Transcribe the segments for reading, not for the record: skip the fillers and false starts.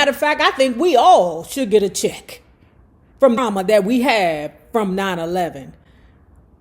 Matter of fact, I think we all should get a check from trauma that we have from 9/11.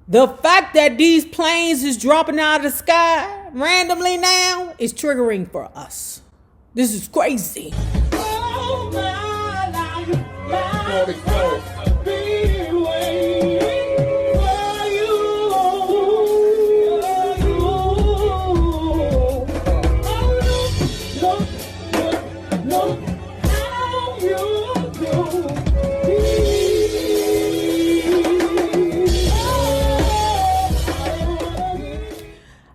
The fact that these planes is dropping out of the sky randomly now is triggering for us. This is crazy.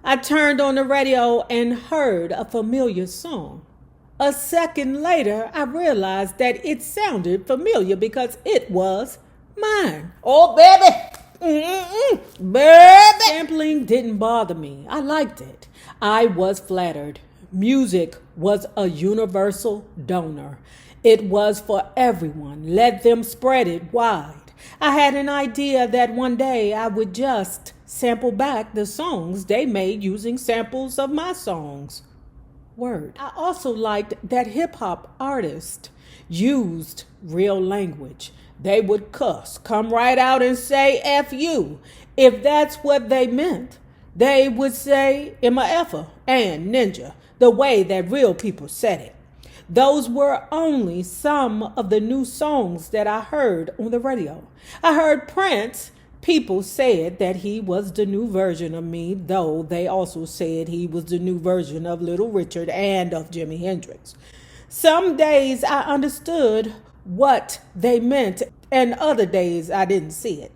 I turned on the radio and heard a familiar song. A second later, I realized that it sounded familiar because it was mine. Oh, baby. Baby. Sampling didn't bother me. I liked it. I was flattered. Music was a universal donor. It was for everyone. Let them spread it wide. I had an idea that one day I would just sample back the songs they made using samples of my songs. Word. I also liked that hip-hop artists used real language. They would cuss, come right out and say F you. If that's what they meant, they would say MFer and ninja, the way that real people said it. Those were only some of the new songs that I heard on the radio. I heard Prince. People said that he was the new version of me, though they also said he was the new version of Little Richard and of Jimi Hendrix. Some days I understood what they meant, and other days I didn't see it.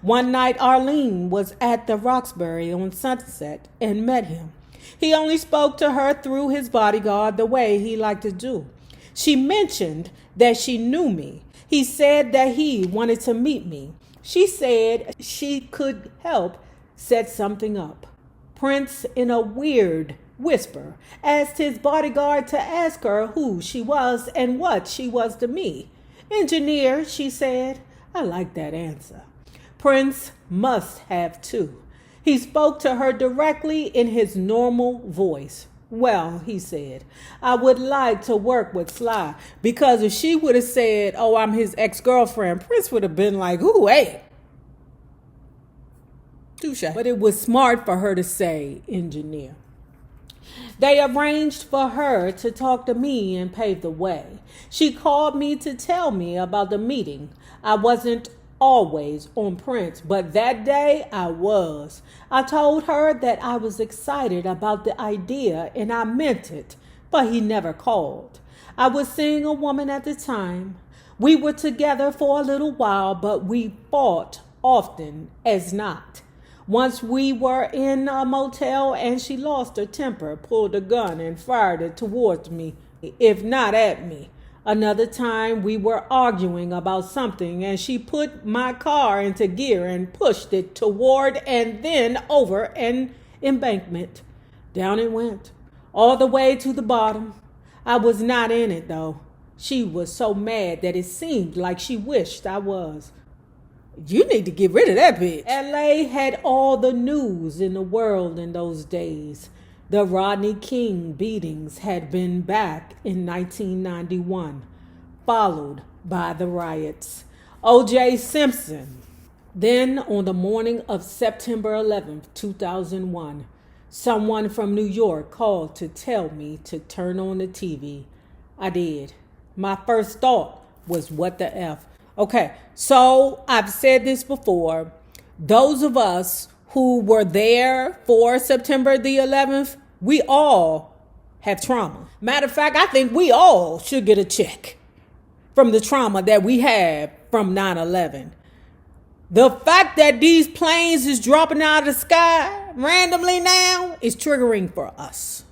One night Arlene was at the Roxbury on Sunset and met him. He only spoke to her through his bodyguard the way he liked to do. She mentioned that she knew me. He said that he wanted to meet me. She said she could help set something up. Prince, in a weird whisper, asked his bodyguard to ask her who she was and what she was to me. Engineer, she said. I like that answer. Prince must have too. He spoke to her directly in his normal voice. Well, he said, I would like to work with Sly, because if she would have said, oh, I'm his ex-girlfriend, Prince would have been like, ooh, hey. Touche. But it was smart for her to say engineer. They arranged for her to talk to me and pave the way. She called me to tell me about the meeting. I wasn't always on Prince, but that day I was. I told her that I was excited about the idea and I meant it, but he never called. I was seeing a woman at the time. We were together for a little while, but we fought often as not. Once we were in a motel and she lost her temper, pulled a gun and fired it towards me, if not at me. Another time we were arguing about something and she put my car into gear and pushed it toward and then over an embankment. Down it went, all the way to the bottom. I was not in it though. She was so mad that it seemed like she wished I was. You need to get rid of that bitch. LA had all the news in the world in those days. The Rodney King beatings had been back in 1991, followed by the riots. O.J. Simpson. Then on the morning of September 11th, 2001, someone from New York called to tell me to turn on the TV. I did. My first thought was, what the F? Okay, so I've said this before. Those of us who were there for September the 11th, we all have trauma. Matter of fact, I think we all should get a check from the trauma that we have from 9/11. The fact that these planes is dropping out of the sky randomly now is triggering for us.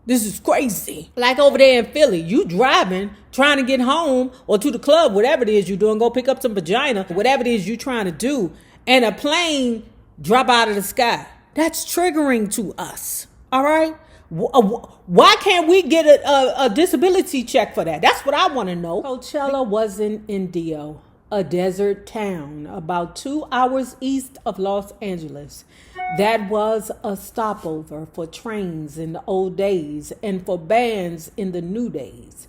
This is crazy. Like over there in Philly, you driving, trying to get home or to the club, whatever it is you're doing, go pick up some vagina, whatever it is you're trying to do, and a plane drop out of the sky. That's triggering to us. All right? Why can't we get a disability check for that? That's what I want to know. Coachella was in Indio, a desert town about 2 hours east of Los Angeles. That was a stopover for trains in the old days and for bands in the new days.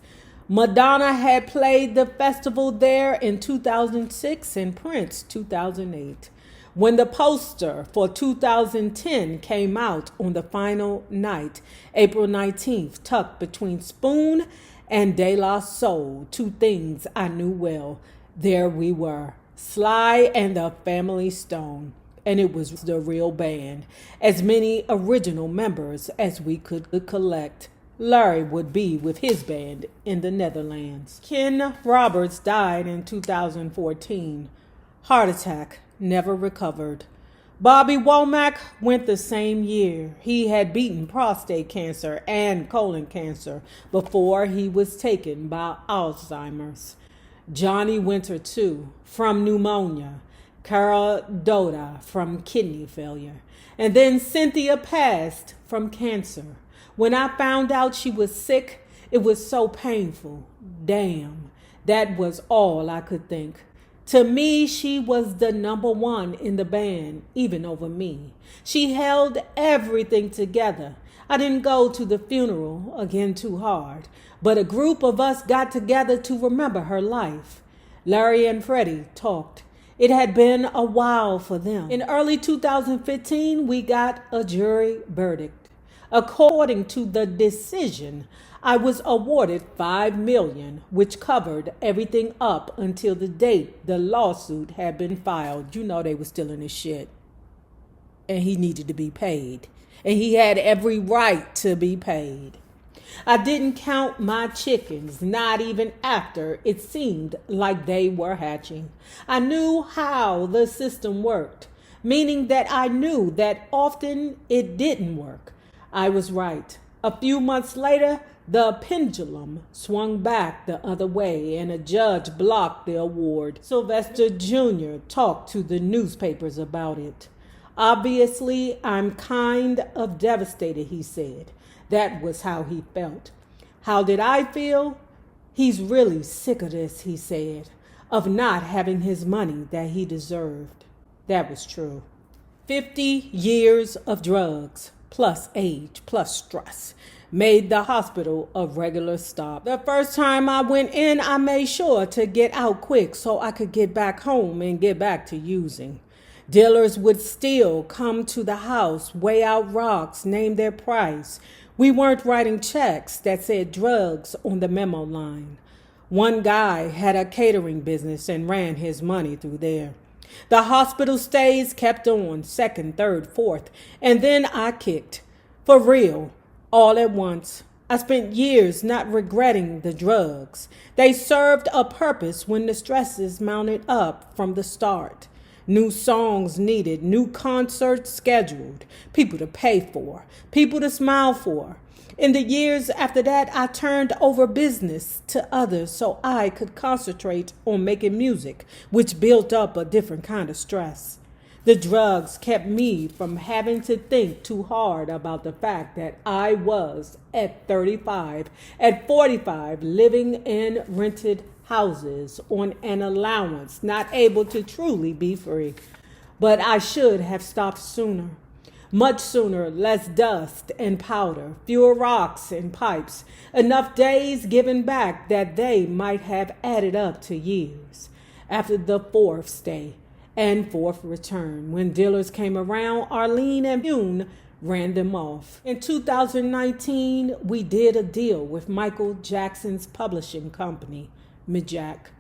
Madonna had played the festival there in 2006 and Prince 2008. When the poster for 2010 came out on the final night, April 19th, tucked between Spoon and De La Soul, two things I knew well, there we were, Sly and the Family Stone. And it was the real band, as many original members as we could collect. Larry would be with his band in the Netherlands. Ken Roberts died in 2014. Heart attack, never recovered. Bobby Womack went the same year. He had beaten prostate cancer and colon cancer before he was taken by Alzheimer's. Johnny Winter, too, from pneumonia. Carol Doda from kidney failure. And then Cynthia passed from cancer. When I found out she was sick, it was so painful. Damn, that was all I could think. To me, she was the number one in the band, even over me. She held everything together. I didn't go to the funeral, again too hard, but a group of us got together to remember her life. Larry and Freddie talked. It had been a while for them. In early 2015, we got a jury verdict. According to the decision, I was awarded $5 million, which covered everything up until the date the lawsuit had been filed. You know they were stealing his shit. And he needed to be paid. And he had every right to be paid. I didn't count my chickens, not even after it seemed like they were hatching. I knew how the system worked, meaning that I knew that often it didn't work. I was right. A few months later, the pendulum swung back the other way and a judge blocked the award. Sylvester Jr. talked to the newspapers about it. Obviously, I'm kind of devastated, he said. That was how he felt. How did I feel? He's really sick of this, he said, of not having his money that he deserved. That was true. 50 years of drugs, plus age, plus stress, made the hospital a regular stop. The first time I went in, I made sure to get out quick so I could get back home and get back to using. Dealers would still come to the house, weigh out rocks, name their price. We weren't writing checks that said drugs on the memo line. One guy had a catering business and ran his money through there. The hospital stays kept on, second, third, fourth, and then I kicked. For real, all at once. I spent years not regretting the drugs. They served a purpose when the stresses mounted up from the start. New songs needed, new concerts scheduled, people to pay for, people to smile for. In the years after that, I turned over business to others so I could concentrate on making music, which built up a different kind of stress. The drugs kept me from having to think too hard about the fact that I was, at 35, at 45, living in rented houses on an allowance, not able to truly be free. But I should have stopped sooner. Much sooner, less dust and powder, fewer rocks and pipes, enough days given back that they might have added up to years. After the fourth stay and fourth return, when dealers came around, Arlene and Bune ran them off. In 2019, we did a deal with Michael Jackson's publishing company, Midjack.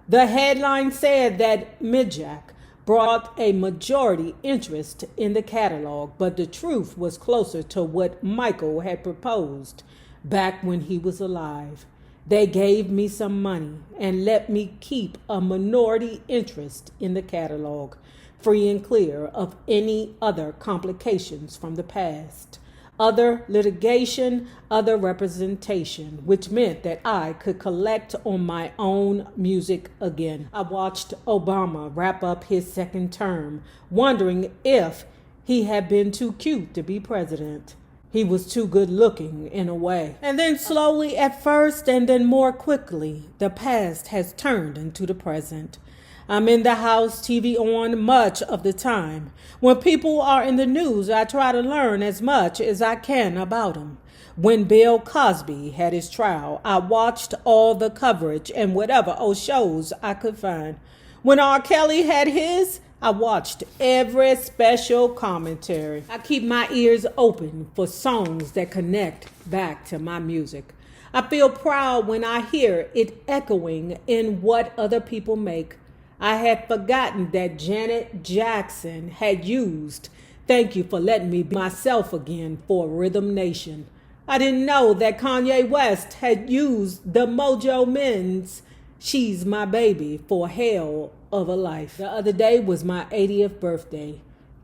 The headline said that Midjack brought a majority interest in the catalog, but the truth was closer to what Michael had proposed back when he was alive. They gave me some money and let me keep a minority interest in the catalog, free and clear of any other complications from the past. Other litigation, other representation, which meant that I could collect on my own music again. I watched Obama wrap up his second term, wondering if he had been too cute to be president. He was too good looking in a way. And then slowly at first and then more quickly, the past has turned into the present. I'm in the house, TV on much of the time. When people are in the news, I try to learn as much as I can about them. When Bill Cosby had his trial, I watched all the coverage and whatever old shows I could find. When R. Kelly had his, I watched every special commentary. I keep my ears open for songs that connect back to my music. I feel proud when I hear it echoing in what other people make. I had forgotten that Janet Jackson had used "Thank You for Letting Me Be Myself Again" for Rhythm Nation. I didn't know that Kanye West had used the Mojo Men's "She's My Baby" for Hell of a Life. The other day was my 80th birthday.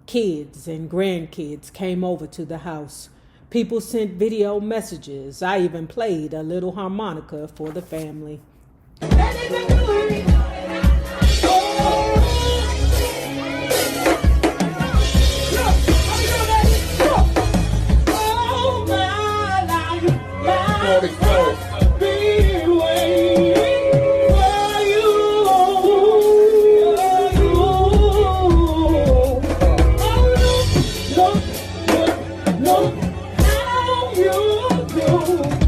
Kids and grandkids came over to the house. People sent video messages. I even played a little harmonica for the family. How you do.